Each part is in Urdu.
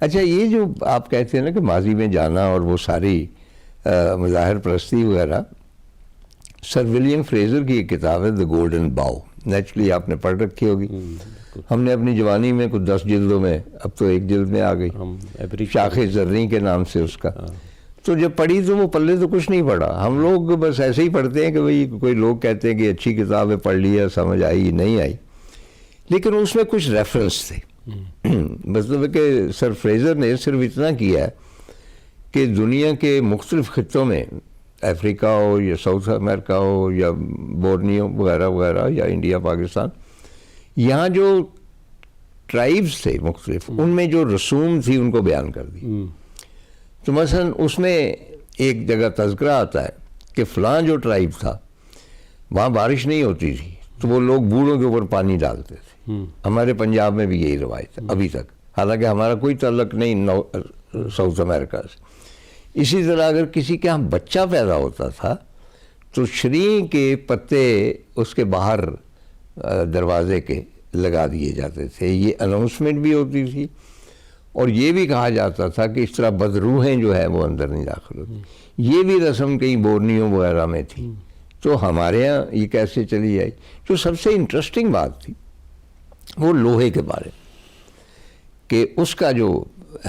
اچھا، یہ جو آپ کہتے ہیں نا کہ ماضی میں جانا اور وہ ساری مظاہر پرستی وغیرہ، سر ولیم فریزر کی ایک کتاب ہے دا گولڈن باؤ، نیچرلی آپ نے پڑھ رکھی ہوگی. ہم نے اپنی جوانی میں کچھ 10 جلدوں میں، اب تو ایک جلد میں آ گئی، شاخ زریں کے نام سے اس کا. تو جب پڑھی تو وہ پلے تو کچھ نہیں پڑا. ہم لوگ بس ایسے ہی پڑھتے ہیں کہ بھئی کوئی لوگ کہتے ہیں کہ اچھی کتاب ہے، پڑھ لیا، سمجھ آئی نہیں آئی، لیکن اس میں کچھ ریفرنس تھے. مطلب ہے کہ سر فریزر نے صرف اتنا کیا ہے کہ دنیا کے مختلف خطوں میں، افریقہ ہو یا ساؤتھ امریکہ ہو یا بورنیو وغیرہ وغیرہ یا انڈیا پاکستان، یہاں جو ٹرائبز تھے مختلف، ان میں جو رسوم تھی ان کو بیان کر دی. تو مثلا اس میں ایک جگہ تذکرہ آتا ہے کہ فلاں جو ٹرائب تھا وہاں بارش نہیں ہوتی تھی تو وہ لوگ بوڑھوں کے اوپر پانی ڈالتے تھے. ہمارے پنجاب میں بھی یہی روایت ہے ابھی تک، حالانکہ ہمارا کوئی تعلق نہیں ساؤتھ امریکہ سے. اسی طرح اگر کسی کے ہاں بچہ پیدا ہوتا تھا تو شریں کے پتے اس کے باہر دروازے کے لگا دیے جاتے تھے. یہ اناؤنسمنٹ بھی ہوتی تھی اور یہ بھی کہا جاتا تھا کہ اس طرح بدروحیں جو ہے وہ اندر نہیں داخل ہوتی. یہ بھی رسم کئی بورنیو وغیرہ میں تھی. تو ہمارے ہاں یہ کیسے چلی آئی؟ جو سب سے انٹرسٹنگ بات تھی وہ لوہے کے بارے میں، کہ اس کا جو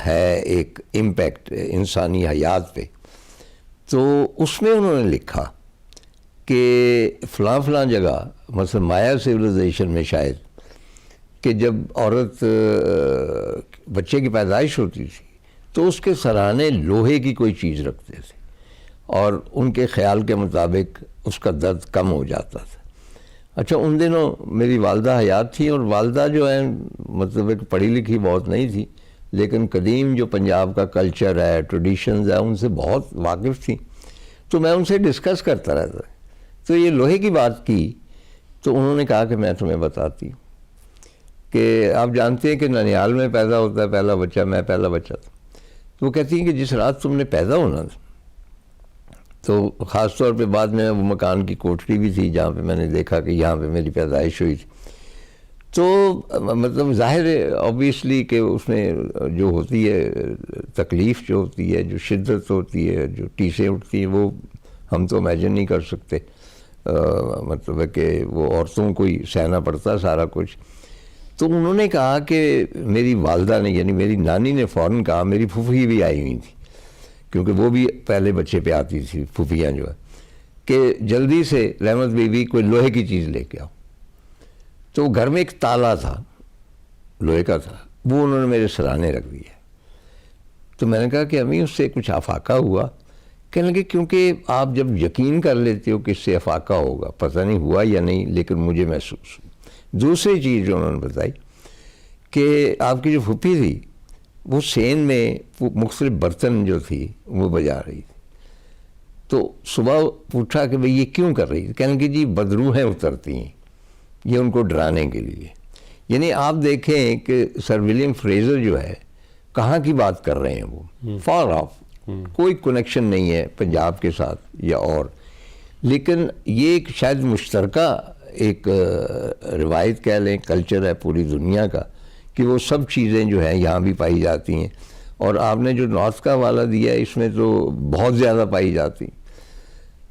ہے ایک امپیکٹ انسانی حیات پہ. تو اس میں انہوں نے لکھا کہ فلاں فلاں جگہ، مثلا مایا سویلائزیشن میں شاید، کہ جب عورت بچے کی پیدائش ہوتی تھی تو اس کے سرانے لوہے کی کوئی چیز رکھتے تھے اور ان کے خیال کے مطابق اس کا درد کم ہو جاتا تھا. اچھا، ان دنوں میری والدہ حیات تھی اور والدہ جو ہے مطلب ایک پڑھی لکھی بہت نہیں تھی، لیکن قدیم جو پنجاب کا کلچر ہے، ٹریڈیشنز ہے، ان سے بہت واقف تھی. تو میں ان سے ڈسکس کرتا رہتا. تو یہ لوہے کی بات کی تو انہوں نے کہا کہ میں تمہیں بتاتی ہوں کہ آپ جانتے ہیں کہ ننیال میں پیدا ہوتا ہے پہلا بچہ، میں پہلا بچہ تھا. تو وہ کہتی ہیں کہ جس رات تم نے پیدا ہونا تھا، تو خاص طور پہ بعد میں وہ مکان کی کوٹری بھی تھی جہاں پہ میں نے دیکھا کہ یہاں پہ میری پیدائش ہوئی تھی. تو مطلب ظاہر ہے آبویسلی کہ اس میں جو ہوتی ہے تکلیف، جو ہوتی ہے، جو شدت ہوتی ہے، جو ٹیسیں اٹھتی ہیں، وہ ہم تو امیجن نہیں کر سکتے. مطلب ہے کہ وہ عورتوں کو ہی سہنا پڑتا سارا کچھ. تو انہوں نے کہا کہ میری والدہ نے، یعنی میری نانی نے فوراً کہا، میری پھوپھی بھی آئی ہوئی تھی کیونکہ وہ بھی پہلے بچے پہ آتی تھی پھوپھیاں جو ہے، کہ جلدی سے رحمت بیوی کوئی لوہے کی چیز لے کے آؤ. تو گھر میں ایک تالا تھا، لوہے کا تھا، وہ انہوں نے میرے سرانے رکھ دیا. تو میں نے کہا کہ امی اس سے کچھ افاقہ ہوا؟ کہنے لگے کیونکہ آپ جب یقین کر لیتے ہو کہ اس سے افاقہ ہوگا، پتہ نہیں ہوا یا نہیں لیکن مجھے محسوس ہوا. دوسری چیز جو انہوں نے بتائی کہ آپ کی جو پھوپھی تھی وہ سین میں مختلف برتن جو تھی وہ بجا رہی تھی. تو صبح پوچھا کہ بھئی یہ کیوں کر رہی تھی؟ کہنے کہ جی بدروحیں اترتی ہیں، یہ ان کو ڈرانے کے لیے. یعنی آپ دیکھیں کہ سر ولیم فریزر جو ہے کہاں کی بات کر رہے ہیں، وہ فار آف، کوئی کنیکشن نہیں ہے پنجاب کے ساتھ یا اور، لیکن یہ ایک شاید مشترکہ ایک روایت کہہ لیں، کلچر ہے پوری دنیا کا، کہ وہ سب چیزیں جو ہیں یہاں بھی پائی جاتی ہیں. اور آپ نے جو نارتھ کا حوالہ دیا ہے اس میں تو بہت زیادہ پائی جاتی.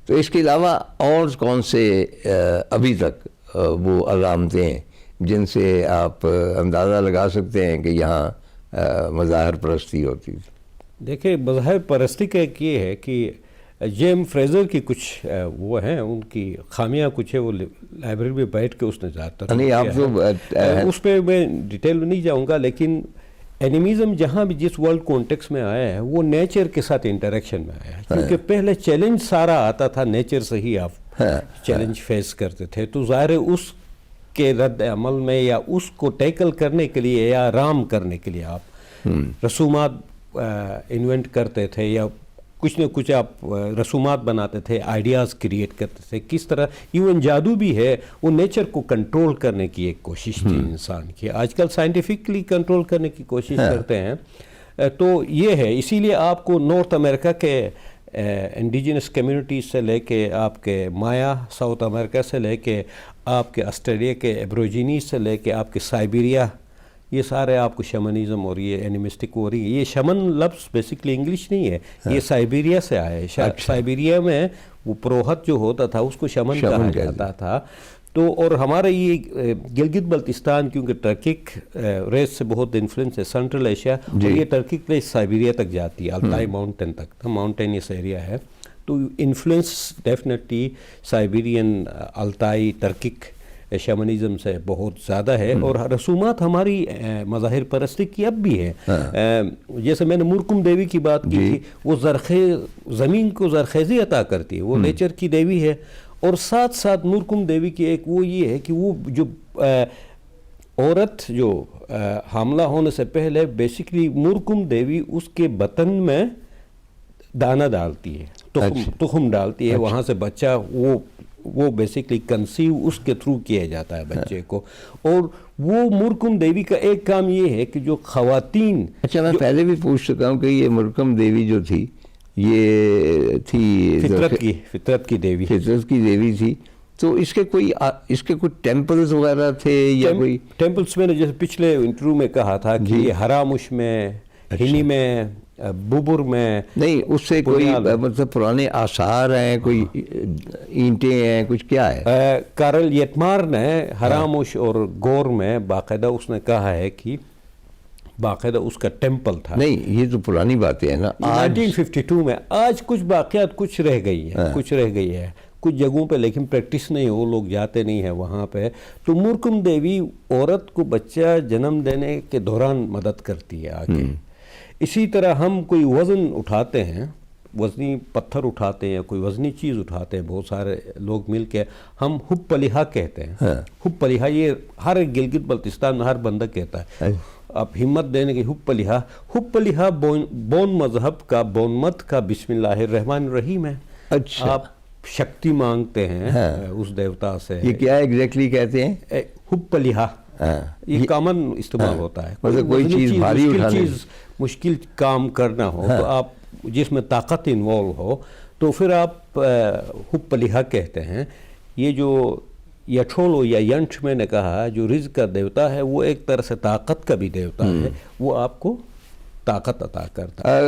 تو اس کے علاوہ اور کون سے ابھی تک وہ علامتیں ہیں جن سے آپ اندازہ لگا سکتے ہیں کہ یہاں مظاہر پرستی ہوتی تھی؟ دیکھیں، مظاہر پرستی کا ایک یہ ہے کہ جیم فریزر کی کچھ وہ ہیں، ان کی خامیاں کچھ ہے، وہ لائبریری میں بیٹھ کے اس نے زیادہ تر نہیں، آپ تو اس پہ میں ڈیٹیل میں نہیں جاؤں گا، لیکن اینیمزم جہاں بھی جس ورلڈ کانٹیکس میں آیا ہے وہ نیچر کے ساتھ انٹریکشن میں آیا ہے. کیونکہ پہلے چیلنج سارا آتا تھا نیچر سے ہی، آپ چیلنج فیس کرتے تھے. تو ظاہر ہے اس کے رد عمل میں یا اس کو ٹیکل کرنے کے لیے یا رام کرنے کے لیے آپ رسومات انوینٹ کرتے تھے یا کچھ نہ کچھ آپ رسومات بناتے تھے، آئیڈیاز کریٹ کرتے تھے. کس طرح ایون جادو بھی ہے، وہ نیچر کو کنٹرول کرنے کی ایک کوشش تھی انسان کی. آج کل سائنٹیفکلی کنٹرول کرنے کی کوشش کرتے ہیں. تو یہ ہے، اسی لیے آپ کو نارتھ امریکہ کے انڈیجنس کمیونٹیز سے لے کے آپ کے مایا ساؤتھ امریکہ سے لے کے آپ کے آسٹریلیا کے ایبروجینیز سے لے کے آپ کے سائبیریا یہ سارے آپ کو شمنزم اور یہ اینیمسٹک ہو رہی ہے. یہ شمن لفظ بیسکلی انگلش نہیں ہے, یہ سائبیریا سے آیا ہے. سائبیریا میں وہ پروہت جو ہوتا تھا اس کو شمن کہا جاتا تھا. تو اور ہمارا یہ گلگت بلتستان کیونکہ ٹرکک ریس سے بہت انفلوئنس ہے, سینٹرل ایشیا, اور یہ ٹرکک ریس سائبیریا تک جاتی ہے, التائی ماؤنٹین تک, ماؤنٹینیس ایریا ہے. تو influence definitely Siberian, Altai, Turkic shamanism سے بہت زیادہ ہے. اور رسومات ہماری مظاہر پرستی کی اب بھی ہے. جیسے میں نے مورکم دیوی کی بات کی تھی, وہ زمین کو زرخیزی عطا کرتی ہے, وہ نیچر کی دیوی ہے. اور ساتھ ساتھ مورکم دیوی کی ایک وہ یہ ہے کہ وہ جو عورت جو حاملہ ہونے سے پہلے بیسکلی مورکم دیوی اس کے بطن میں دانہ ڈالتی ہے, تخم ڈالتی ہے, وہاں سے بچہ وہ بیسکلی کنسیو اس کے تھرو کیا جاتا ہے بچے کو. اور وہ مورکم دیوی کا ایک کام یہ ہے کہ جو خواتین, اچھا میں پہلے بھی پوچھ چکا ہوں کہ یہ مورکم دیوی جو تھی یہ تھی فطرت کی دیوی تھی, تو اس کے کوئی ٹیمپلز وغیرہ تھے یا کوئی ٹیمپلز؟ میں نے جیسے پچھلے انٹرویو میں کہا تھا کہ یہ ہرامش میں, ہنی میں, بوبر میں نہیں, اس سے کوئی مطلب پرانے آثار ہیں, کوئی اینٹیں ہیں, کچھ کیا ہے؟ کارل یتمار نے ہرامش اور گور میں باقاعدہ اس نے کہا ہے کہ باقاعدہ اس کا ٹیمپل تھا. نہیں یہ تو پرانی باتیں ہیں نا. 1952 میں آج کچھ باقیات کچھ رہ گئی ہے, کچھ جگہوں پہ, لیکن پریکٹس نہیں ہے, وہ لوگ جاتے نہیں ہیں وہاں پہ. تو مورکم دیوی عورت کو بچہ جنم دینے کے دوران مدد کرتی ہے آگے. اسی طرح ہم کوئی وزن اٹھاتے ہیں, وزنی پتھر اٹھاتے ہیں یا کوئی وزنی چیز اٹھاتے ہیں, بہت سارے لوگ مل کے, ہم حب پلیحہ کہتے ہیں. حب پلیحہ یہ ہر ایک گلگت بلتستان میں ہر بندہ کہتا ہے. آپ ہمت دینے کی حب پلیحہ بون مذہب کا, بون مت کا بسم اللہ الرحمن الرحیم ہے. اچھا, آپ شکتی مانگتے ہیں اس دیوتا سے. یہ کیا ایگزیکٹلی کہتے ہیں؟ حب پلیحہ یہ کامن استعمال ہوتا ہے. کوئی چیز بھاری اٹھانے, مشکل کام کرنا ہو تو آپ جس میں طاقت انوالو ہو تو پھر آپ حب پلیحہ کہتے ہیں. یہ جو یٹھولو یا ینٹھ میں نے کہا جو رزق کا دیوتا ہے وہ ایک طرح سے طاقت کا بھی دیوتا ہے, وہ آپ کو طاقت عطا کرتا ہے.